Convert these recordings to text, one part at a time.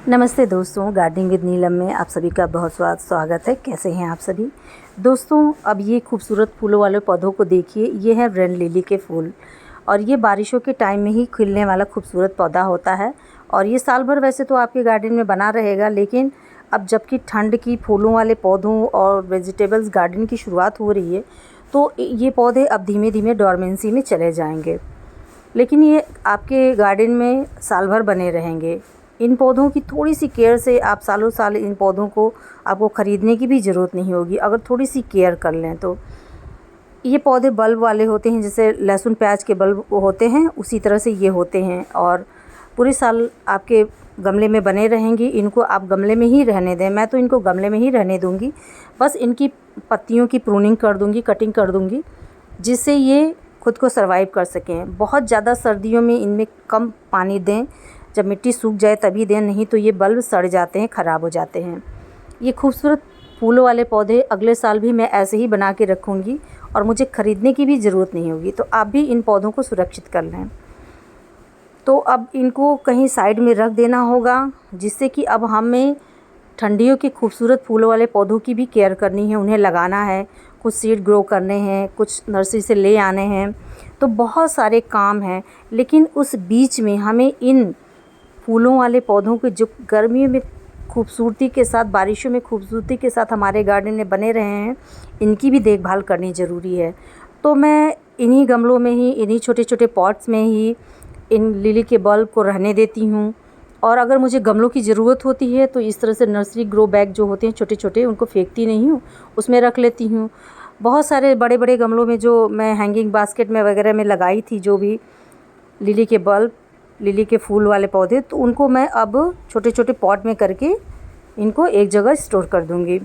नमस्ते दोस्तों, gardening with नीलम में आप सभी का बहुत स्वागत है। कैसे हैं आप सभी दोस्तों। अब ये खूबसूरत फूलों वाले पौधों को देखिए, ये है रेन लिली के फूल और ये बारिशों के टाइम में ही खिलने वाला खूबसूरत पौधा होता है और ये साल भर वैसे तो आपके गार्डन में बना रहेगा, लेकिन अब जबकि ठंड की फूलों वाले पौधों और वेजिटेबल्स गार्डन की शुरुआत हो रही है तो ये पौधे अब धीमे धीमे डोरमेंसी में चले जाएंगे, लेकिन ये आपके गार्डन में साल भर बने रहेंगे। इन पौधों की थोड़ी सी केयर से आप सालों साल इन पौधों को आपको ख़रीदने की भी ज़रूरत नहीं होगी अगर थोड़ी सी केयर कर लें तो। ये पौधे बल्ब वाले होते हैं, जैसे लहसुन प्याज के बल्ब होते हैं उसी तरह से ये होते हैं और पूरे साल आपके गमले में बने रहेंगी। इनको आप गमले में ही रहने दें, मैं तो इनको गमले में ही रहने दूँगी। बस इनकी पत्तियों की प्रूनिंग कर दूँगी, कटिंग कर दूँगी, जिससे ये खुद को सर्वाइव कर सकें। बहुत ज़्यादा सर्दियों में इनमें कम पानी दें, जब मिट्टी सूख जाए तभी दें, नहीं तो ये बल्ब सड़ जाते हैं, ख़राब हो जाते हैं। ये खूबसूरत फूलों वाले पौधे अगले साल भी मैं ऐसे ही बना के रखूँगी और मुझे ख़रीदने की भी ज़रूरत नहीं होगी, तो आप भी इन पौधों को सुरक्षित कर लें। तो अब इनको कहीं साइड में रख देना होगा, जिससे कि अब हमें ठंडियों के खूबसूरत फूलों वाले पौधों की भी केयर करनी है, उन्हें लगाना है, कुछ सीड ग्रो करने हैं, कुछ नर्सरी से ले आने हैं, तो बहुत सारे काम हैं। लेकिन उस बीच में हमें इन फूलों वाले पौधों के जो गर्मियों में खूबसूरती के साथ, बारिशों में खूबसूरती के साथ हमारे गार्डन में बने रहे हैं, इनकी भी देखभाल करनी ज़रूरी है। तो मैं इन्हीं गमलों में ही, इन्हीं छोटे छोटे पॉट्स में ही इन लिली के बल्ब को रहने देती हूँ और अगर मुझे गमलों की ज़रूरत होती है तो इस तरह से नर्सरी ग्रो बैग जो होते हैं छोटे छोटे, उनको फेंकती नहीं हूँ, उसमें रख लेती हूँ। बहुत सारे बड़े बड़े गमलों में जो मैं हैंगिंग बास्केट में वगैरह में लगाई थी, जो भी लिली के बल्ब, लिली के फूल वाले पौधे, तो उनको मैं अब छोटे छोटे पॉट में करके इनको एक जगह स्टोर कर दूँगी।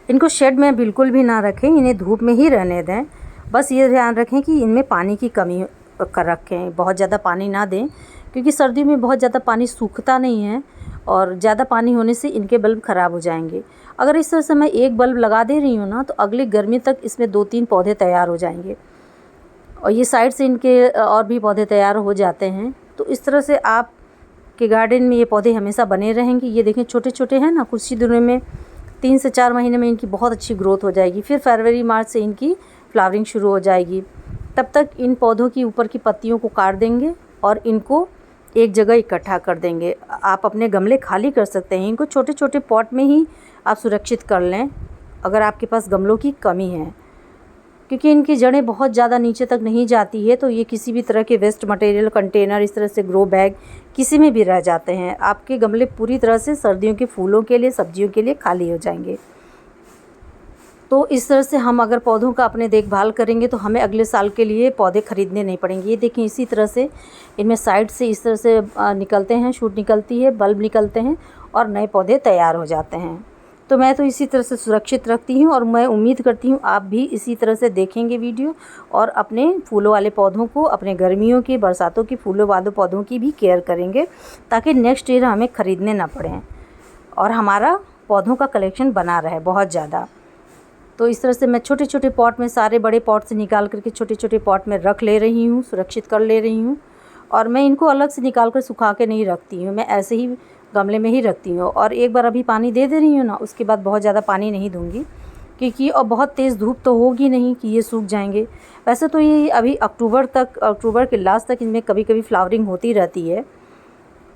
इनको शेड में बिल्कुल भी ना रखें, इन्हें धूप में ही रहने दें। बस ये ध्यान रखें कि इनमें पानी की कमी कर रखें, बहुत ज़्यादा पानी ना दें, क्योंकि सर्दियों में बहुत ज़्यादा पानी सूखता नहीं है और ज़्यादा पानी होने से इनके बल्ब ख़राब हो जाएंगे। अगर इस तरह से मैं एक बल्ब लगा दे रही हूँ ना, तो अगली गर्मी तक इसमें 2-3 पौधे तैयार हो जाएंगे और ये साइड से इनके और भी पौधे तैयार हो जाते हैं। तो इस तरह से आप के गार्डन में ये पौधे हमेशा बने रहेंगे। ये देखें छोटे छोटे हैं ना, कुछ ही दिनों में 3 से 4 महीने में इनकी बहुत अच्छी ग्रोथ हो जाएगी। फिर फरवरी मार्च से इनकी फ्लावरिंग शुरू हो जाएगी। तब तक इन पौधों की ऊपर की पत्तियों को काट देंगे और इनको एक जगह इकट्ठा कर देंगे। आप अपने गमले खाली कर सकते हैं, इनको छोटे छोटे पॉट में ही आप सुरक्षित कर लें अगर आपके पास गमलों की कमी है, क्योंकि इनकी जड़ें बहुत ज़्यादा नीचे तक नहीं जाती है। तो ये किसी भी तरह के वेस्ट मटेरियल, कंटेनर, इस तरह से ग्रो बैग किसी में भी रह जाते हैं। आपके गमले पूरी तरह से सर्दियों के फूलों के लिए, सब्जियों के लिए खाली हो जाएंगे। तो इस तरह से हम अगर पौधों का अपने देखभाल करेंगे तो हमें अगले साल के लिए पौधे ख़रीदने नहीं पड़ेंगे। ये देखिए इसी तरह से इनमें साइड से इस तरह से निकलते हैं, शूट निकलती है, बल्ब निकलते हैं और नए पौधे तैयार हो जाते हैं। तो मैं तो इसी तरह से सुरक्षित रखती हूँ और मैं उम्मीद करती हूँ आप भी इसी तरह से देखेंगे वीडियो और अपने फूलों वाले पौधों को, अपने गर्मियों की, बरसातों की फूलों वाले पौधों की भी केयर करेंगे, ताकि नेक्स्ट ईयर हमें ख़रीदने ना पड़ें और हमारा पौधों का कलेक्शन बना रहे बहुत ज़्यादा। तो इस तरह से मैं छोटे छोटे पॉट में, सारे बड़े पॉट से निकाल करके छोटे छोटे पॉट में रख ले रही हूँ, सुरक्षित कर ले रही हूँ और मैं इनको अलग से निकाल कर सुखा के नहीं रखती हूँ, मैं ऐसे ही गमले में ही रखती हूँ। और एक बार अभी पानी दे रही हूँ ना, उसके बाद बहुत ज़्यादा पानी नहीं दूँगी, क्योंकि और बहुत तेज़ धूप तो होगी नहीं कि ये सूख जाएंगे। वैसे तो ये अभी अक्टूबर के लास्ट तक इनमें कभी कभी फ्लावरिंग होती रहती है,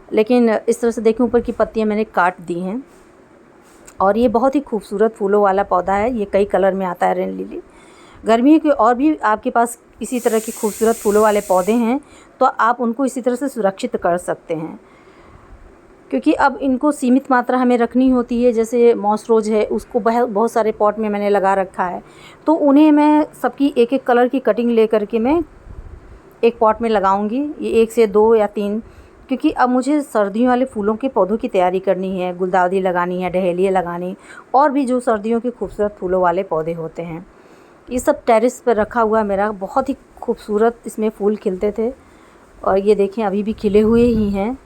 लेकिन इस तरह से देखें ऊपर की पत्तियाँ मैंने काट दी हैं और ये बहुत ही खूबसूरत फूलों वाला पौधा है। ये कई कलर में आता है रेन लिली। गर्मियों के और भी आपके पास इसी तरह के खूबसूरत फूलों वाले पौधे हैं तो आप उनको इसी तरह से सुरक्षित कर सकते हैं, क्योंकि अब इनको सीमित मात्रा हमें रखनी होती है। जैसे मॉस रोज है, उसको बहुत सारे पॉट में मैंने लगा रखा है, तो उन्हें मैं सबकी एक एक कलर की कटिंग ले करके मैं एक पॉट में लगाऊंगी, ये 1 से 2 या 3, क्योंकि अब मुझे सर्दियों वाले फूलों के पौधों की तैयारी करनी है। गुलदाउदी लगानी है, डहेलिया लगानी, और भी जो सर्दियों के खूबसूरत फूलों वाले पौधे होते हैं। ये सब टेरेस पर रखा हुआ मेरा, बहुत ही खूबसूरत इसमें फूल खिलते थे और ये देखें अभी भी खिले हुए ही हैं।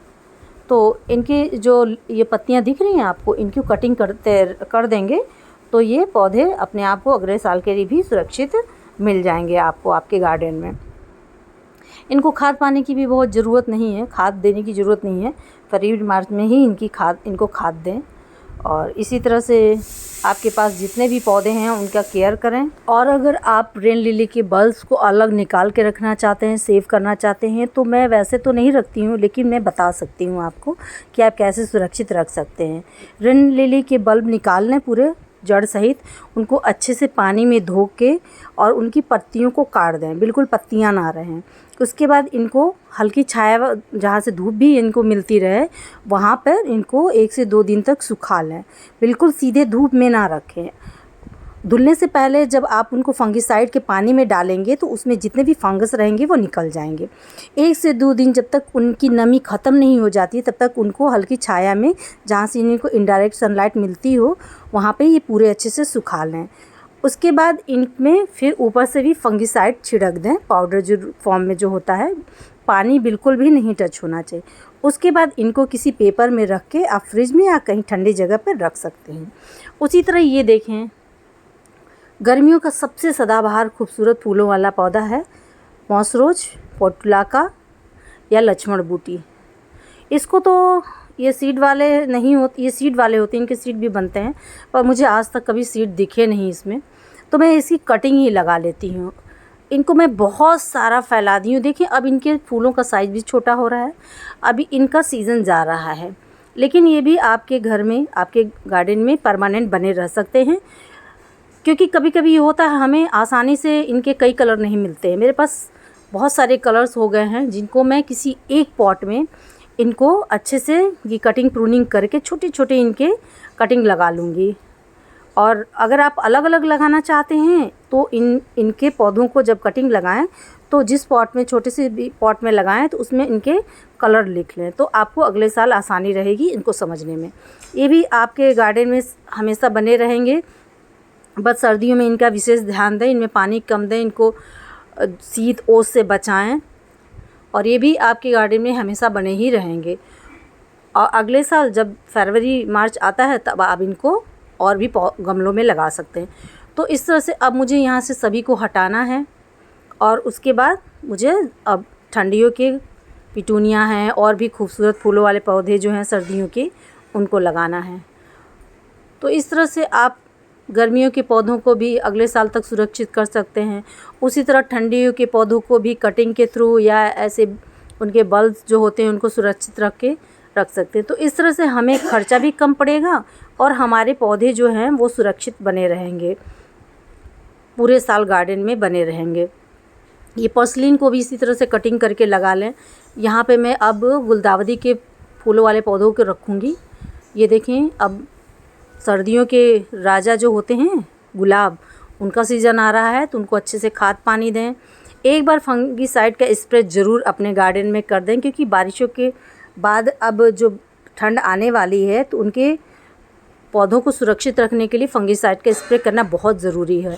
तो इनकी जो ये पत्तियां दिख रही हैं आपको, इनकी कटिंग कर देंगे तो ये पौधे अपने आप को अगले साल के लिए भी सुरक्षित मिल जाएंगे आपको आपके गार्डन में। इनको खाद पाने की भी बहुत ज़रूरत नहीं है, खाद देने की ज़रूरत नहीं है। फरवरी मार्च में ही इनको खाद दें। और इसी तरह से आपके पास जितने भी पौधे हैं उनका केयर करें। और अगर आप रेन लिली के बल्ब्स को अलग निकाल के रखना चाहते हैं, सेव करना चाहते हैं, तो मैं वैसे तो नहीं रखती हूँ, लेकिन मैं बता सकती हूँ आपको कि आप कैसे सुरक्षित रख सकते हैं। रेन लिली के बल्ब निकाल लें पूरे जड़ सहित, उनको अच्छे से पानी में धो के और उनकी पत्तियों को काट दें, बिल्कुल पत्तियां ना रहें। उसके बाद इनको हल्की छाया, जहाँ से धूप भी इनको मिलती रहे, वहाँ पर इनको 1 से 2 दिन तक सुखा लें। बिल्कुल सीधे धूप में ना रखें। धुलने से पहले जब आप उनको फंगिसाइड के पानी में डालेंगे तो उसमें जितने भी फंगस रहेंगे वो निकल जाएंगे। 1 से 2 दिन जब तक उनकी नमी ख़त्म नहीं हो जाती तब तक उनको हल्की छाया में, जहाँ से इनको इनडायरेक्ट सनलाइट मिलती हो, वहाँ पे ये पूरे अच्छे से सुखा लें। उसके बाद इनमें फिर ऊपर से भी फंगिसाइड छिड़क दें, पाउडर जो फॉर्म में जो होता है। पानी बिल्कुल भी नहीं टच होना चाहिए। उसके बाद इनको किसी पेपर में रख के आप फ्रिज में या कहीं ठंडी जगह पर रख सकते हैं। उसी तरह ये देखें, गर्मियों का सबसे सदाबहार खूबसूरत फूलों वाला पौधा है मॉसरोज, पोर्टुलाका या लक्ष्मण बूटी। इसको तो ये सीड वाले नहीं होते, ये सीड वाले होते हैं, इनके सीड भी बनते हैं, पर मुझे आज तक कभी सीड दिखे नहीं इसमें, तो मैं इसकी कटिंग ही लगा लेती हूँ। इनको मैं बहुत सारा फैला दी हूँ। देखिए अब इनके फूलों का साइज़ भी छोटा हो रहा है। अभी इनका सीज़न जा रहा है, लेकिन ये भी आपके घर में, आपके गार्डन में परमानेंट बने रह सकते हैं। क्योंकि कभी कभी ये होता है हमें आसानी से इनके कई कलर नहीं मिलते हैं। मेरे पास बहुत सारे कलर्स हो गए हैं जिनको मैं किसी एक पॉट में इनको अच्छे से ये कटिंग प्रूनिंग करके छोटे छोटे इनके कटिंग लगा लूँगी। और अगर आप अलग अलग लगाना चाहते हैं तो इनके पौधों को जब कटिंग लगाएं तो जिस पॉट में, छोटे से भी पॉट में लगाएं तो उसमें इनके कलर लिख लें, तो आपको अगले साल आसानी रहेगी इनको समझने में। ये भी आपके गार्डन में हमेशा बने रहेंगे, बस सर्दियों में इनका विशेष ध्यान दें, इनमें पानी कम दें, इनको शीत ओस से बचाएं, और ये भी आपके गार्डन में हमेशा बने ही रहेंगे। और अगले साल जब फरवरी मार्च आता है तब आप इनको और भी गमलों में लगा सकते हैं। तो इस तरह से अब मुझे यहाँ से सभी को हटाना है, और उसके बाद मुझे अब ठंडियों के पिटूनिया हैं और भी खूबसूरत फूलों वाले पौधे जो हैं सर्दियों के, उनको लगाना है। तो इस तरह से आप गर्मियों के पौधों को भी अगले साल तक सुरक्षित कर सकते हैं। उसी तरह ठंडियों के पौधों को भी कटिंग के थ्रू या ऐसे उनके बल्ब्स जो होते हैं उनको सुरक्षित रख सकते हैं। तो इस तरह से हमें खर्चा भी कम पड़ेगा और हमारे पौधे जो हैं वो सुरक्षित बने रहेंगे, पूरे साल गार्डन में बने रहेंगे। ये पर्सलिन को भी इसी तरह से कटिंग करके लगा लें। यहाँ पे मैं अब गुलदावरी के फूलों वाले पौधों को रखूँगी। ये देखें, अब सर्दियों के राजा जो होते हैं गुलाब, उनका सीज़न आ रहा है, तो उनको अच्छे से खाद पानी दें। एक बार फंगीसाइड का स्प्रे ज़रूर अपने गार्डन में कर दें, क्योंकि बारिशों के बाद अब जो ठंड आने वाली है तो उनके पौधों को सुरक्षित रखने के लिए फंगीसाइड का स्प्रे करना बहुत ज़रूरी है।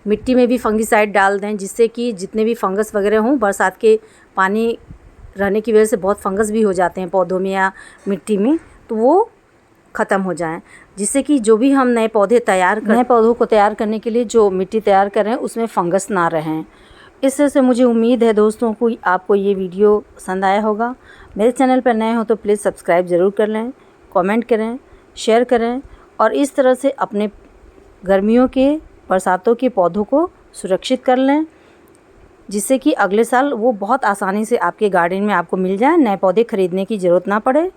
मिट्टी में भी फंगीसाइड डाल दें, जिससे कि जितने भी फंगस वगैरह हों, बरसात के पानी रहने की वजह से बहुत फंगस भी हो जाते हैं पौधों में या मिट्टी में, तो वो ख़त्म हो जाएं, जिससे कि जो भी हम नए पौधों को तैयार करने के लिए जो मिट्टी तैयार कर रहे हैं उसमें फंगस ना रहें। इस तरह से मुझे उम्मीद है दोस्तों को आपको ये वीडियो पसंद आया होगा। मेरे चैनल पर नए हो तो प्लीज़ सब्सक्राइब ज़रूर कर लें, कमेंट करें, शेयर करें, और इस तरह से अपने गर्मियों के, बरसातों के पौधों को सुरक्षित कर लें, जिससे कि अगले साल वो बहुत आसानी से आपके गार्डन में आपको मिल जाए, नए पौधे ख़रीदने की ज़रूरत ना पड़े।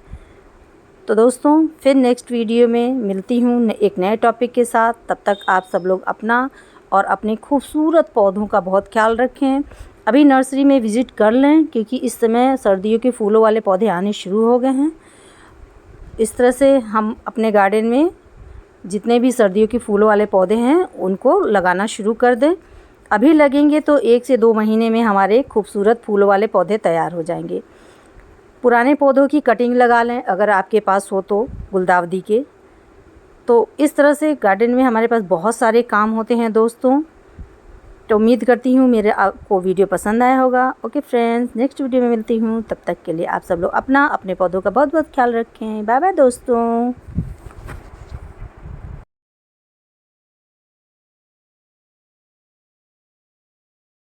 तो दोस्तों फिर नेक्स्ट वीडियो में मिलती हूँ एक नए टॉपिक के साथ। तब तक आप सब लोग अपना और अपने खूबसूरत पौधों का बहुत ख्याल रखें। अभी नर्सरी में विज़िट कर लें, क्योंकि इस समय सर्दियों के फूलों वाले पौधे आने शुरू हो गए हैं। इस तरह से हम अपने गार्डन में जितने भी सर्दियों के फूलों वाले पौधे हैं उनको लगाना शुरू कर दें। अभी लगेंगे तो 1 से 2 महीने में हमारे खूबसूरत फूलों वाले पौधे तैयार हो जाएंगे। पुराने पौधों की कटिंग लगा लें अगर आपके पास हो तो, गुलदावरी के। तो इस तरह से गार्डन में हमारे पास बहुत सारे काम होते हैं दोस्तों। तो उम्मीद करती हूँ मेरे आपको वीडियो पसंद आया होगा। ओके फ्रेंड्स, नेक्स्ट वीडियो में मिलती हूँ। तब तक के लिए आप सब लोग अपने पौधों का बहुत बहुत ख्याल रखें। बाय बाय दोस्तों।